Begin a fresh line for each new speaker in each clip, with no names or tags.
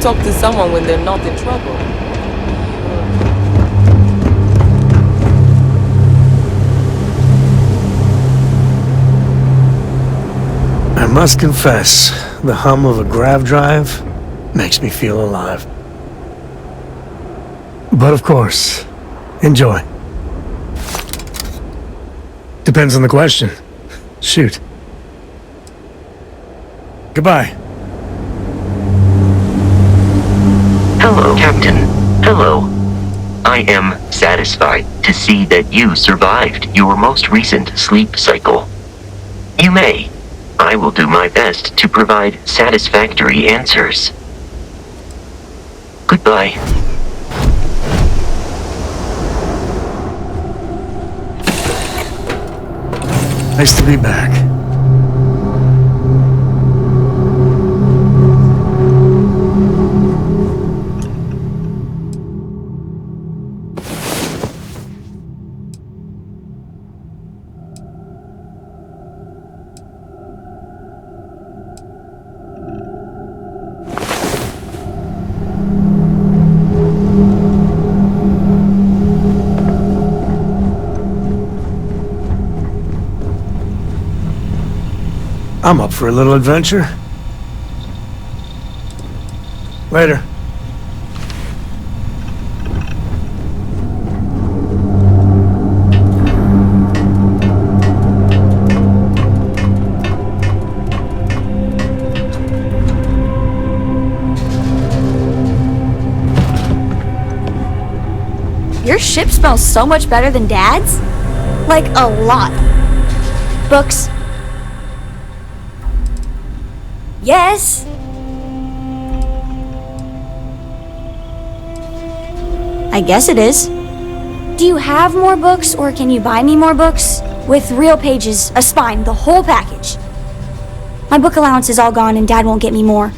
talk to someone when they're not in trouble.
I must confess, the hum of a grav drive makes me feel alive. But of course, enjoy. Depends on the question. Shoot. Goodbye.
Hello, Captain. Hello. I am satisfied to see that you survived your most recent sleep cycle. You may. I will do my best to provide satisfactory answers. Goodbye.
Nice to be back. I'm up for a little adventure. Later.
Your ship smells so much better than Dad's? Like, a lot. Books. Yes. I guess it is. Do you have more books, or can you buy me more books? With real pages, a spine, the whole package. My book allowance is all gone and Dad won't get me more.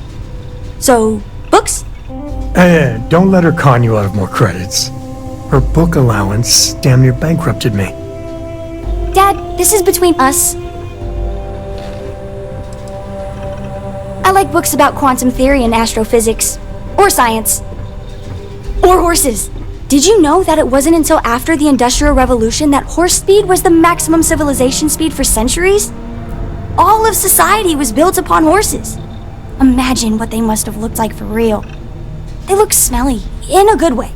So, books?
Hey, don't let her con you out of more credits. Her book allowance damn near bankrupted me.
Dad, this is between us. I like books about quantum theory and astrophysics. Or science. Or horses. Did you know that it wasn't until after the Industrial Revolution that horse speed was the maximum civilization speed for centuries? All of society was built upon horses. Imagine what they must have looked like for real. They look smelly, in a good way.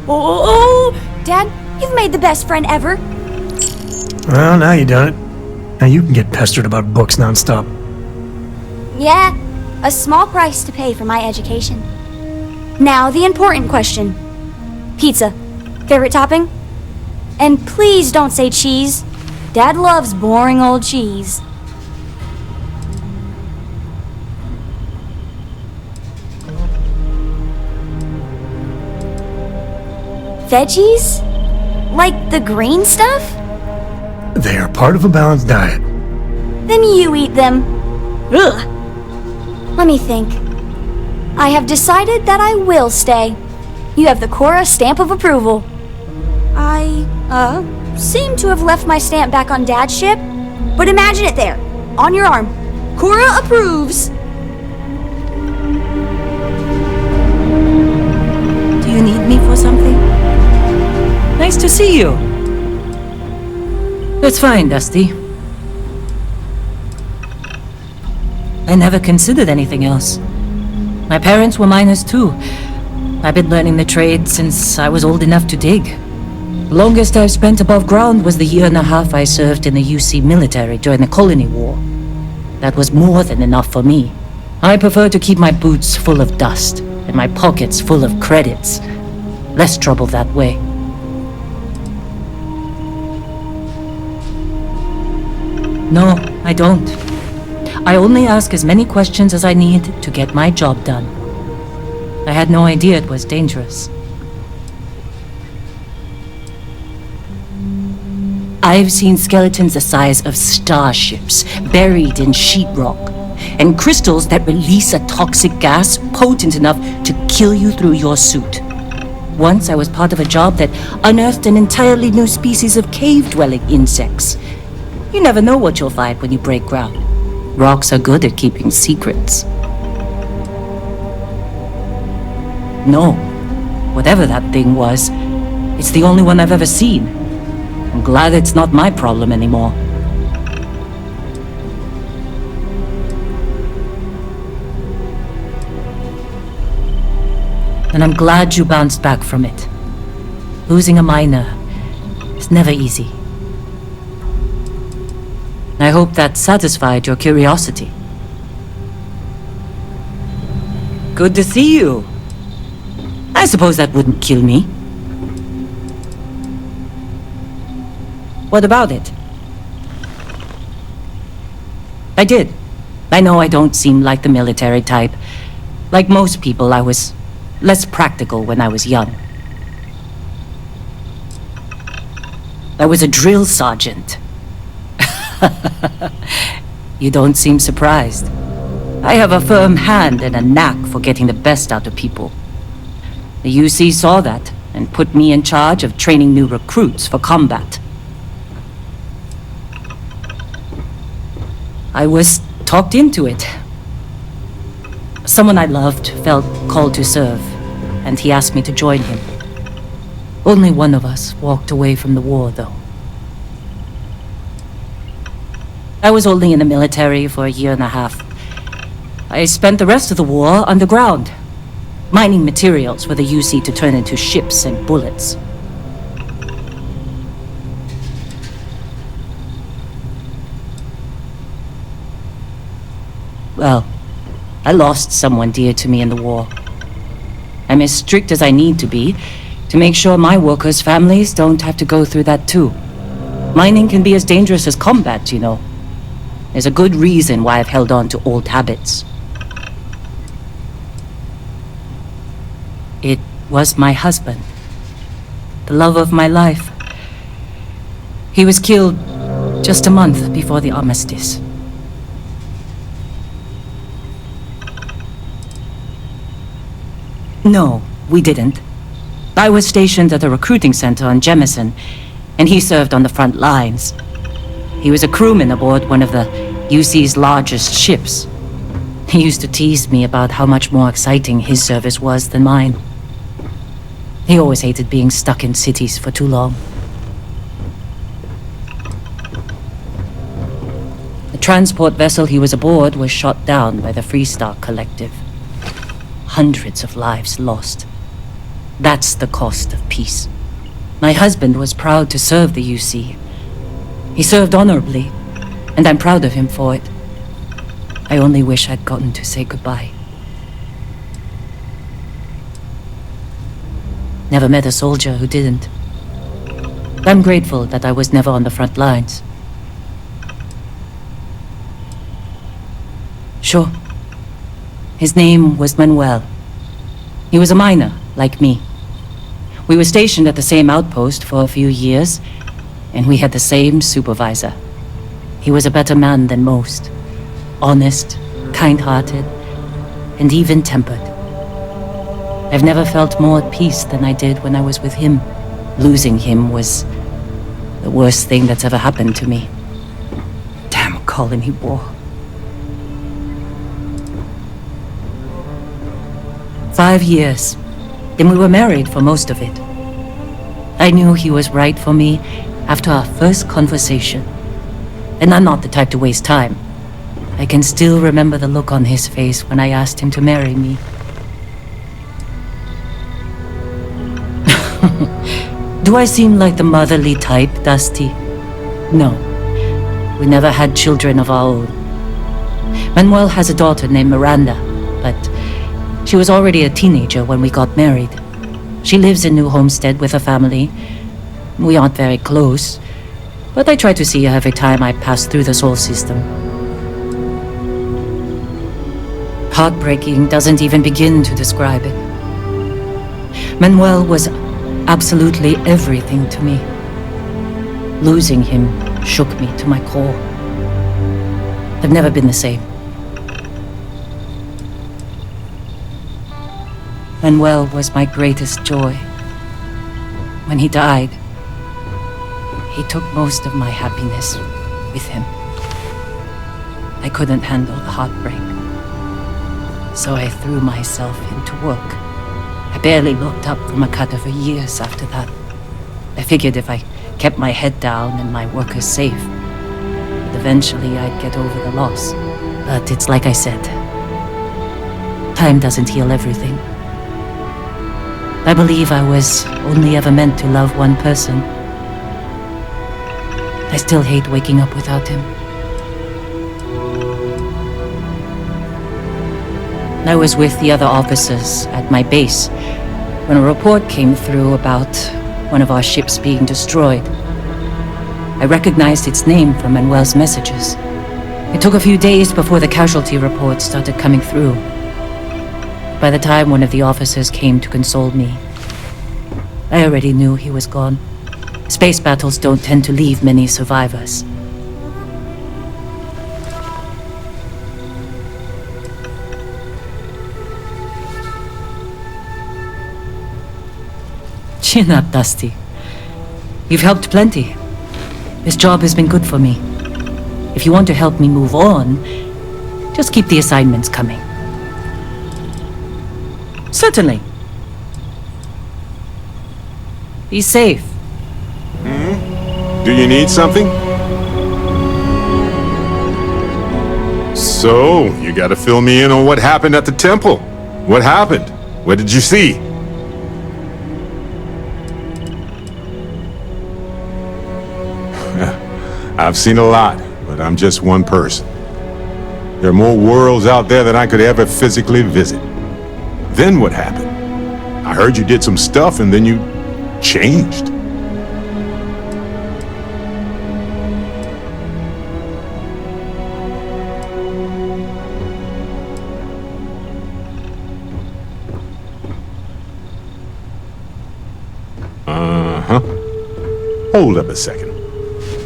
Oh, Dad, you've made the best friend ever.
Well, now you done it. Now you can get pestered about books nonstop.
Yeah, a small price to pay for my education. Now, the important question. Pizza. Favorite topping? And please don't say cheese. Dad loves boring old cheese. Veggies? Like the green stuff?
They are part of a balanced diet.
Then you eat them. Ugh. Let me think. I have decided that I will stay. You have the Cora stamp of approval. I, seem to have left my stamp back on Dad's ship, but imagine it there, on your arm. Cora approves.
Do you need me for something? Nice to see you. It's fine, Dusty. I never considered anything else. My parents were miners too. I've been learning the trade since I was old enough to dig. The longest I've spent above ground was the year and a half I served in the UC military during the Colony War. That was more than enough for me. I prefer to keep my boots full of dust and my pockets full of credits. Less trouble that way. No, I don't. I only ask as many questions as I need to get my job done. I had no idea it was dangerous. I've seen skeletons the size of starships buried in sheetrock, and crystals that release a toxic gas potent enough to kill you through your suit. Once I was part of a job that unearthed an entirely new species of cave-dwelling insects. You never know what you'll find when you break ground. Rocks are good at keeping secrets. No, whatever that thing was, it's the only one I've ever seen. I'm glad it's not my problem anymore. And I'm glad you bounced back from it. Losing a miner is never easy. I hope that satisfied your curiosity. Good to see you. I suppose that wouldn't kill me. What about it? I did. I know I don't seem like the military type. Like most people, I was less practical when I was young. I was a drill sergeant. You don't seem surprised. I have a firm hand and a knack for getting the best out of people. The UC saw that and put me in charge of training new recruits for combat. I was talked into it. Someone I loved felt called to serve, and he asked me to join him. Only one of us walked away from the war, though. I was only in the military for a year and a half. I spent the rest of the war underground, mining materials for the UC to turn into ships and bullets. Well, I lost someone dear to me in the war. I'm as strict as I need to be to make sure my workers' families don't have to go through that too. Mining can be as dangerous as combat, you know. There's a good reason why I've held on to old habits. It was my husband, the love of my life. He was killed just a month before the armistice. No, we didn't. I was stationed at a recruiting center on Jemison, and he served on the front lines. He was a crewman aboard one of the UC's largest ships. He used to tease me about how much more exciting his service was than mine. He always hated being stuck in cities for too long. The transport vessel he was aboard was shot down by the Freestar Collective. Hundreds of lives lost. That's the cost of peace. My husband was proud to serve the UC. He served honorably, and I'm proud of him for it. I only wish I'd gotten to say goodbye. Never met a soldier who didn't. I'm grateful that I was never on the front lines. Sure. His name was Manuel. He was a miner, like me. We were stationed at the same outpost for a few years, and we had the same supervisor. He was a better man than most. Honest, kind-hearted, and even-tempered. I've never felt more at peace than I did when I was with him. Losing him was the worst thing that's ever happened to me. Damn colony war. 5 years. Then we were married for most of it. I knew he was right for me after our first conversation. And I'm not the type to waste time. I can still remember the look on his face when I asked him to marry me. Do I seem like the motherly type, Dusty? No. We never had children of our own. Manuel has a daughter named Miranda, but she was already a teenager when we got married. She lives in New Homestead with her family. We aren't very close, but I try to see her every time I pass through the Sol system. Heartbreaking doesn't even begin to describe it. Manuel was absolutely everything to me. Losing him shook me to my core. I've never been the same. Manuel was my greatest joy. When he died, he took most of my happiness with him. I couldn't handle the heartbreak. So I threw myself into work. I barely looked up from a cutter for years after that. I figured if I kept my head down and my workers safe, that eventually I'd get over the loss. But it's like I said, time doesn't heal everything. I believe I was only ever meant to love one person. I still hate waking up without him. I was with the other officers at my base when a report came through about one of our ships being destroyed. I recognized its name from Manuel's messages. It took a few days before the casualty reports started coming through. By the time one of the officers came to console me, I already knew he was gone. Space battles don't tend to leave many survivors. Chin up, Dusty. You've helped plenty. This job has been good for me. If you want to help me move on, just keep the assignments coming. Certainly. Be safe.
Do you need something? So, you gotta fill me in on what happened at the temple. What happened? What did you see? I've seen a lot, but I'm just one person. There are more worlds out there than I could ever physically visit. Then what happened? I heard you did some stuff and then you changed. Hold up a second.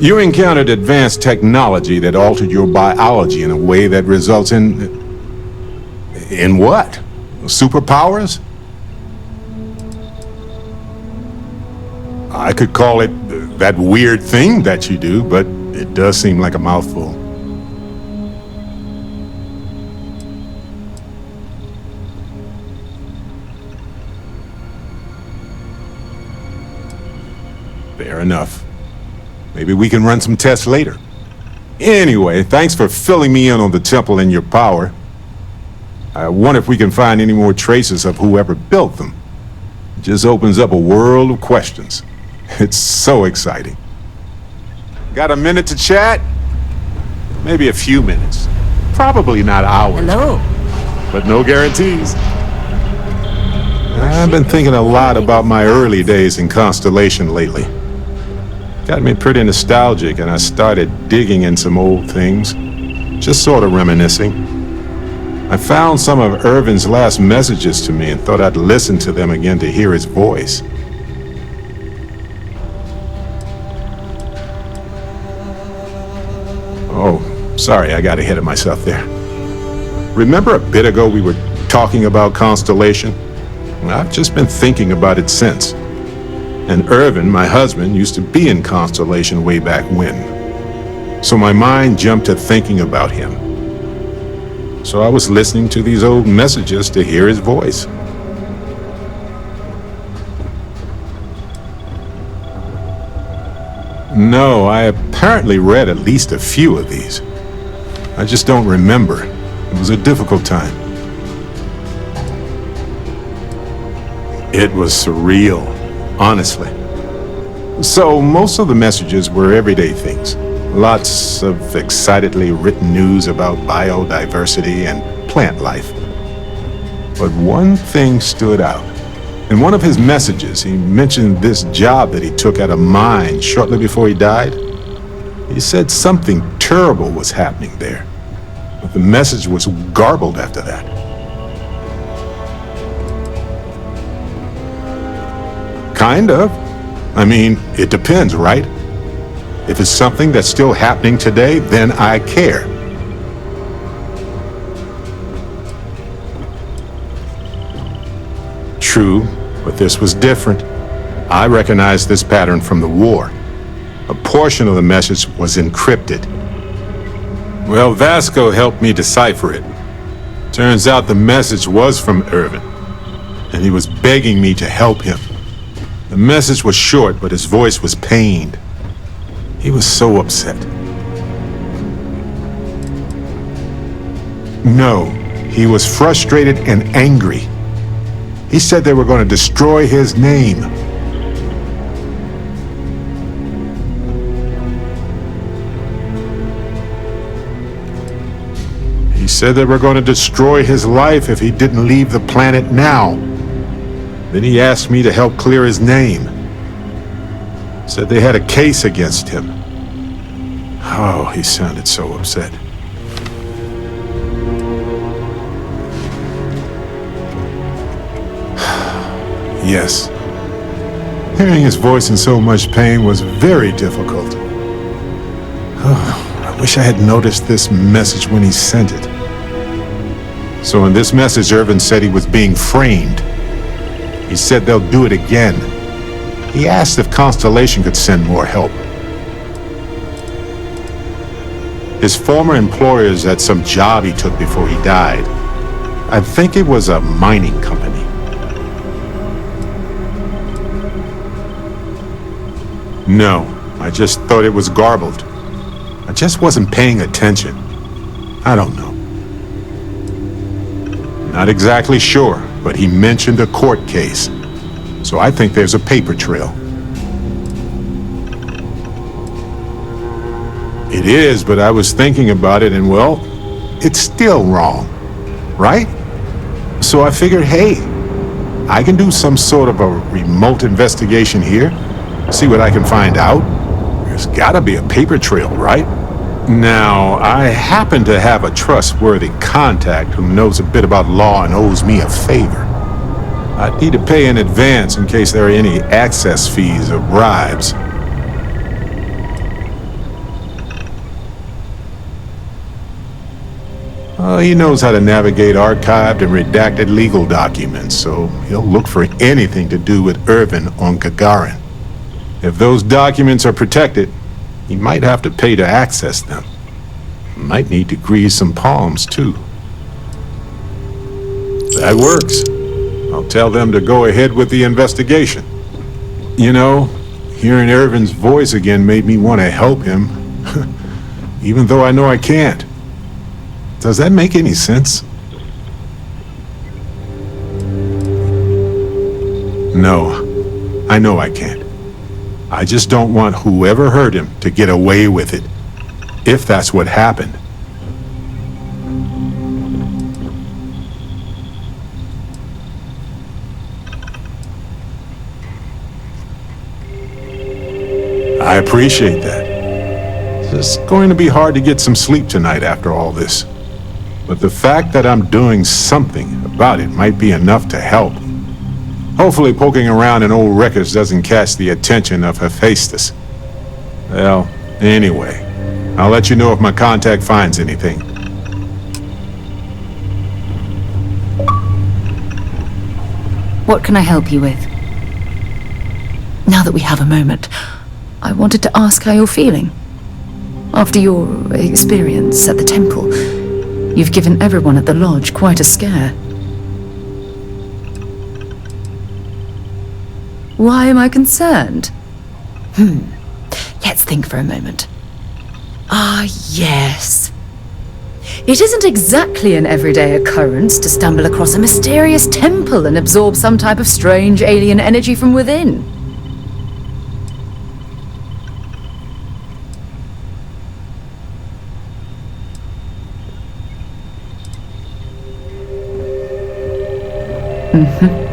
You encountered advanced technology that altered your biology in a way that results in... In what? Superpowers? I could call it that weird thing that you do, but it does seem like a mouthful. Fair enough. Maybe we can run some tests later. Anyway, thanks for filling me in on the temple and your power. I wonder if we can find any more traces of whoever built them. It just opens up a world of questions. It's so exciting. Got a minute to chat? Maybe a few minutes. Probably not hours.
Hello.
But no guarantees. I've been thinking a lot about my early days in Constellation lately. Got me pretty nostalgic, and I started digging in some old things, just sort of reminiscing. I found some of Irvin's last messages to me and thought I'd listen to them again to hear his voice. Oh, sorry, I got ahead of myself there. Remember a bit ago we were talking about Constellation? I've just been thinking about it since. And Irvin, my husband, used to be in Constellation way back when. So my mind jumped to thinking about him. So I was listening to these old messages to hear his voice. No, I apparently read at least a few of these. I just don't remember. It was a difficult time. It was surreal, honestly. So most of the messages were everyday things. Lots of excitedly written news about biodiversity and plant life. But one thing stood out. In one of his messages, he mentioned this job that he took at a mine shortly before he died. He said something terrible was happening there, but the message was garbled after that. Kind of. I mean, it depends, right? If it's something that's still happening today, then I care. True, but this was different. I recognized this pattern from the war. A portion of the message was encrypted. Well, Vasco helped me decipher it. Turns out the message was from Irvin, and he was begging me to help him. The message was short, but his voice was pained. He was so upset. No, he was frustrated and angry. He said they were going to destroy his name. He said they were going to destroy his life if he didn't leave the planet now. Then he asked me to help clear his name. Said they had a case against him. Oh, he sounded so upset. Yes. Hearing his voice in so much pain was very difficult. Oh, I wish I had noticed this message when he sent it. So in this message, Irvin said he was being framed. He said they'll do it again. He asked if Constellation could send more help. His former employers had some job he took before he died. I think it was a mining company. No, I just thought it was garbled. I just wasn't paying attention. I don't know. Not exactly sure, but he mentioned a court case. So I think there's a paper trail. It is, but I was thinking about it and, well, it's still wrong, right? So I figured, hey, I can do some sort of a remote investigation here, see what I can find out. There's gotta be a paper trail, right? Now, I happen to have a trustworthy contact who knows a bit about law and owes me a favor. I'd need to pay in advance in case there are any access fees or bribes. He knows how to navigate archived and redacted legal documents, so he'll look for anything to do with Irvin on Gagarin. If those documents are protected, he might have to pay to access them. Might need to grease some palms, too. That works. I'll tell them to go ahead with the investigation. You know, hearing Irvin's voice again made me want to help him, even though I know I can't. Does that make any sense? No, I know I can't. I just don't want whoever hurt him to get away with it, if that's what happened. I appreciate that. It's going to be hard to get some sleep tonight after all this. But the fact that I'm doing something about it might be enough to help. Hopefully poking around in old records doesn't catch the attention of Hephaestus. Well, anyway, I'll let you know if my contact finds anything.
What can I help you with? Now that we have a moment, I wanted to ask how you're feeling. After your experience at the temple, you've given everyone at the lodge quite a scare. Why am I concerned? Let's think for a moment. Ah, yes. It isn't exactly an everyday occurrence to stumble across a mysterious temple and absorb some type of strange alien energy from within.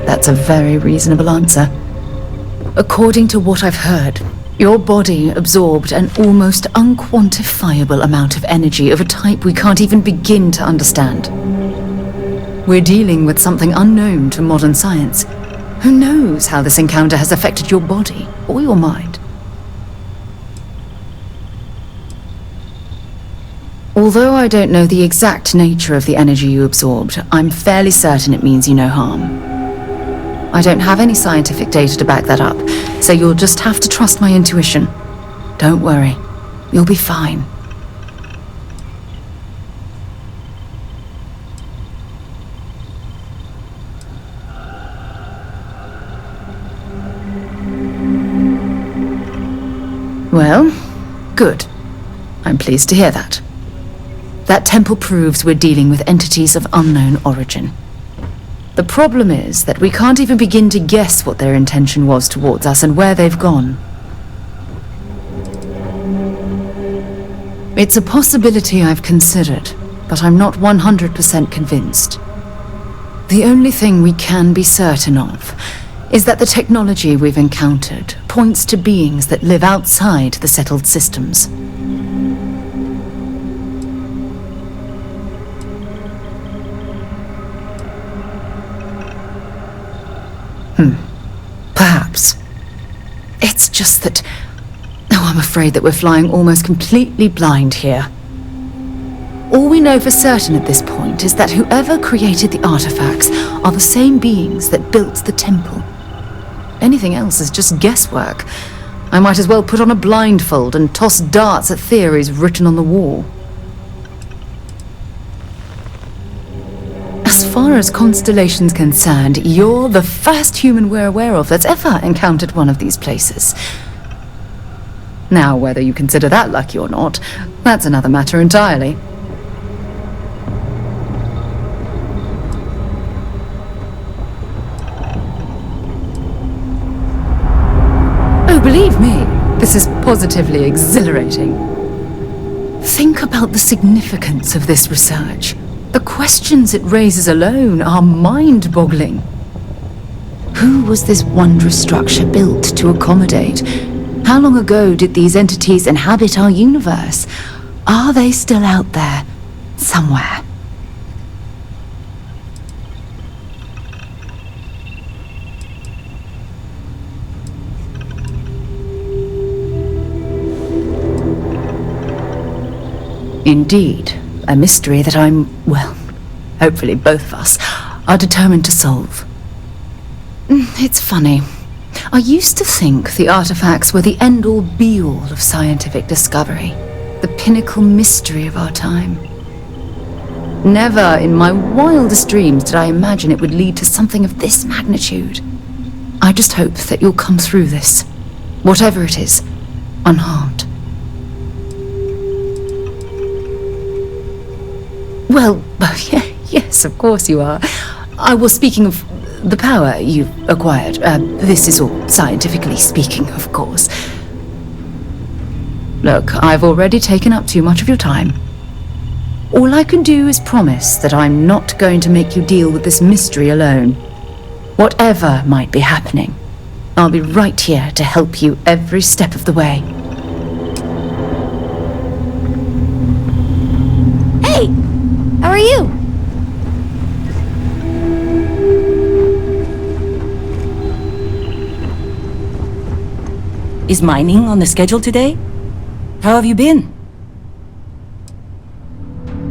That's a very reasonable answer. According to what I've heard, your body absorbed an almost unquantifiable amount of energy of a type we can't even begin to understand. We're dealing with something unknown to modern science. Who knows how this encounter has affected your body or your mind? Although I don't know the exact nature of the energy you absorbed, I'm fairly certain it means you no harm. I don't have any scientific data to back that up, so you'll just have to trust my intuition. Don't worry, you'll be fine.
Well, good. I'm pleased to hear that. That temple proves we're dealing with entities of unknown origin. The problem is that we can't even begin to guess what their intention was towards us and where they've gone. It's a possibility I've considered, but I'm not 100% convinced. The only thing we can be certain of is that the technology we've encountered points to beings that live outside the settled systems. Perhaps. It's just that... Oh, I'm afraid that we're flying almost completely blind here. All we know for certain at this point is that whoever created the artifacts are the same beings that built the temple. Anything else is just guesswork. I might as well put on a blindfold and toss darts at theories written on the wall. As far as Constellation's concerned, you're the first human we're aware of that's ever encountered one of these places. Now, whether you consider that lucky or not, that's another matter entirely. Oh, believe me, this is positively exhilarating. Think about the significance of this research. The questions it raises alone are mind-boggling. Who was this wondrous structure built to accommodate? How long ago did these entities inhabit our universe? Are they still out there, somewhere? Indeed, a mystery that well, hopefully both of us are determined to solve. It's funny. I used to think the artifacts were the end-all be-all of scientific discovery, the pinnacle mystery of our time. Never in my wildest dreams did I imagine it would lead to something of this magnitude. I just hope that you'll come through this, whatever it is, unharmed. Well, yes, of course you are. I was speaking of the power you've acquired. This is all scientifically speaking, of course. Look, I've already taken up too much of your time. All I can do is promise that I'm not going to make you deal with this mystery alone. Whatever might be happening, I'll be right here to help you every step of the way.
Hey! How are you?
Is mining on the schedule today? How have you been?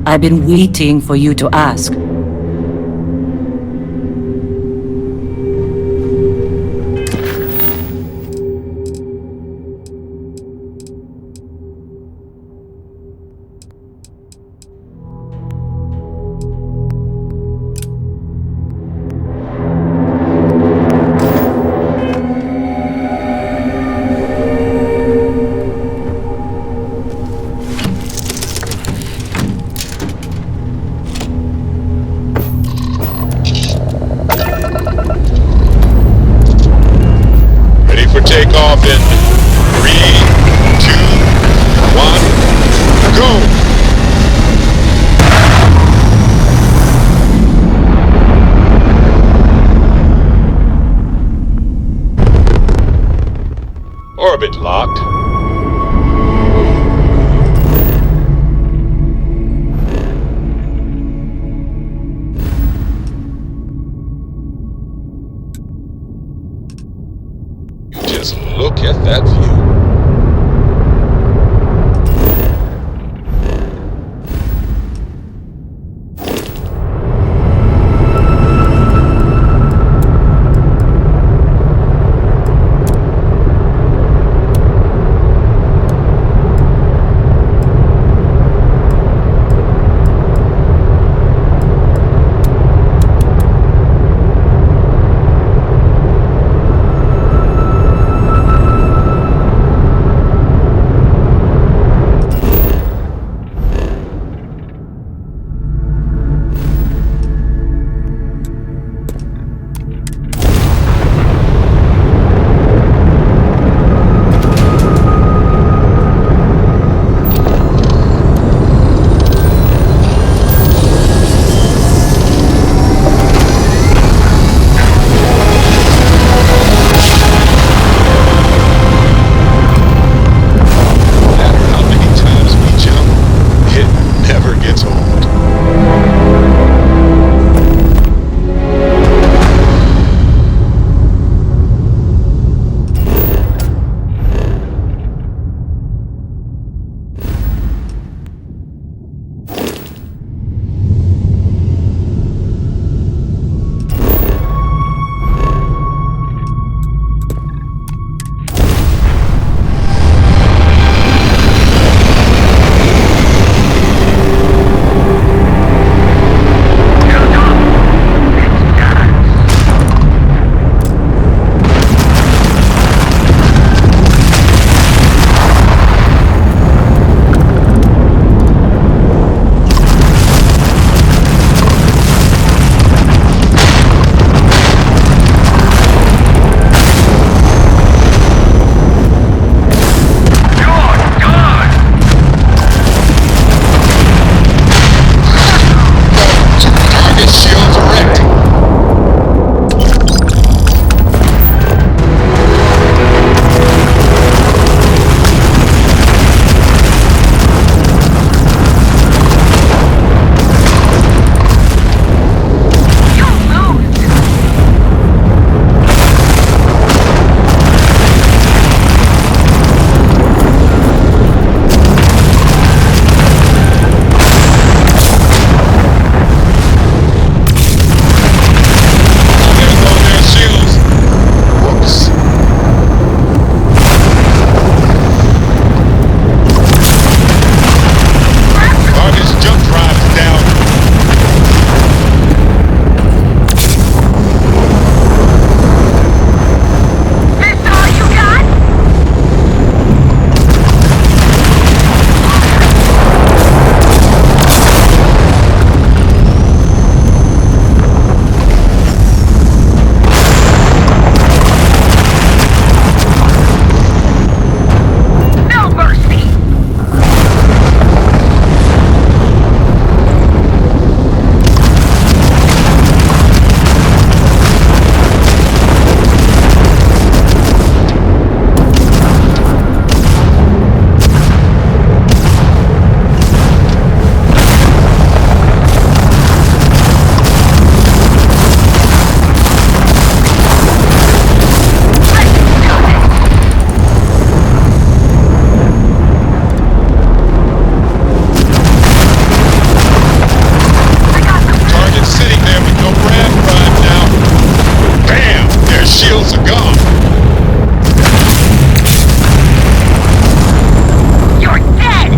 I've been waiting for you to ask.
Take off in 3, 2, 1, go! Orbit locked. Just look at that view. gone.
You're dead!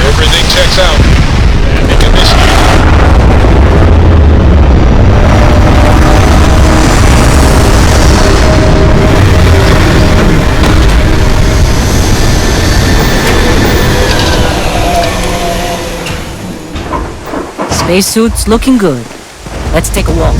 Everything checks out. Landing initiated.
Spacesuit's looking good. Let's take a walk.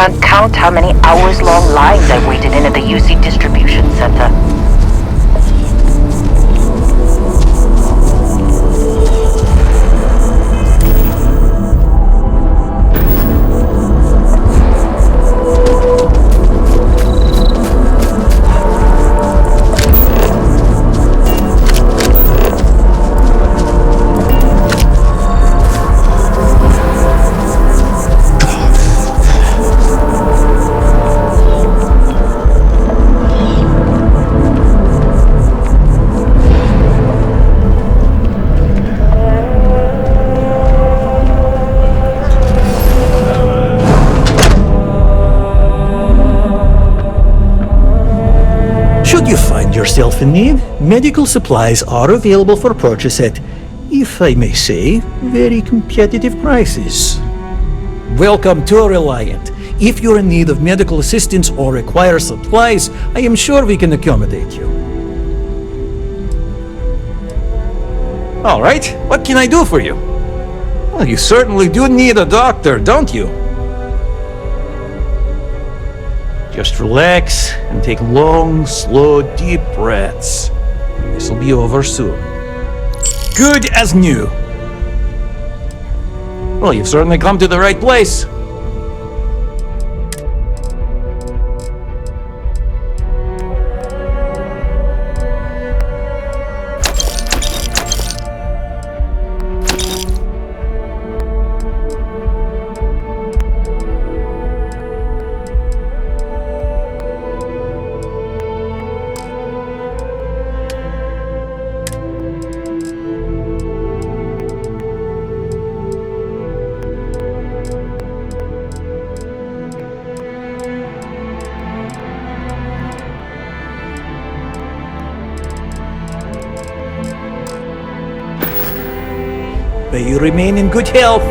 can't count how many hours-long lines I waited in at the UC distribution center.
Should you find yourself in need, medical supplies are available for purchase at, if I may say, very competitive prices. Welcome to Reliant. If you're in need of medical assistance or require supplies, I am sure we can accommodate you. All right, what can I do for you? Well, you certainly do need a doctor, don't you? Just relax and take long, slow, deep breaths. This'll be over soon. Good as new. Well, you've certainly come to the right place. May you remain in good health.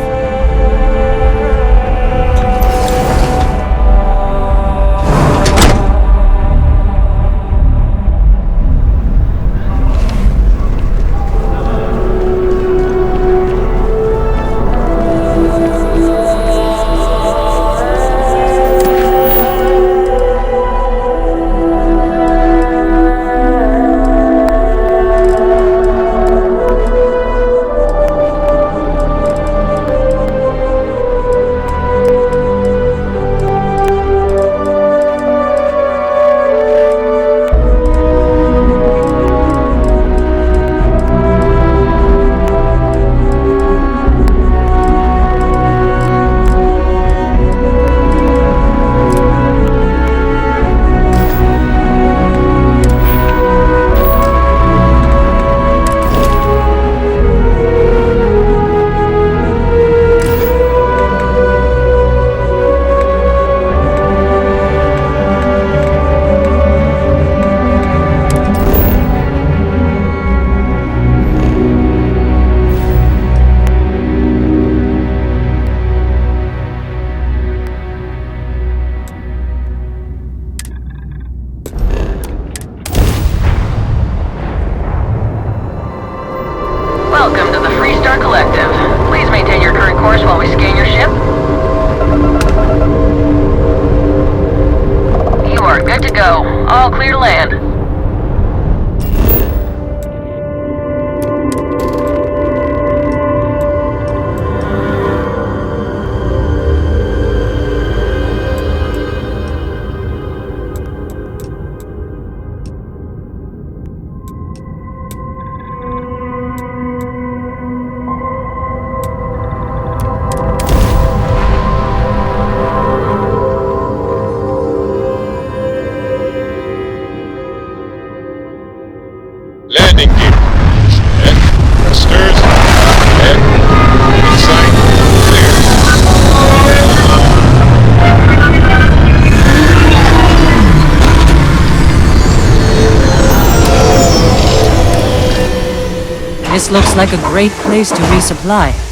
Welcome to the Freestar Collective. Please maintain your current course while we scan your ship. You are good to go. All clear to land.
Landing gear. Set. Thrusters. Head. Sight. Clear.
This looks like a great place to resupply.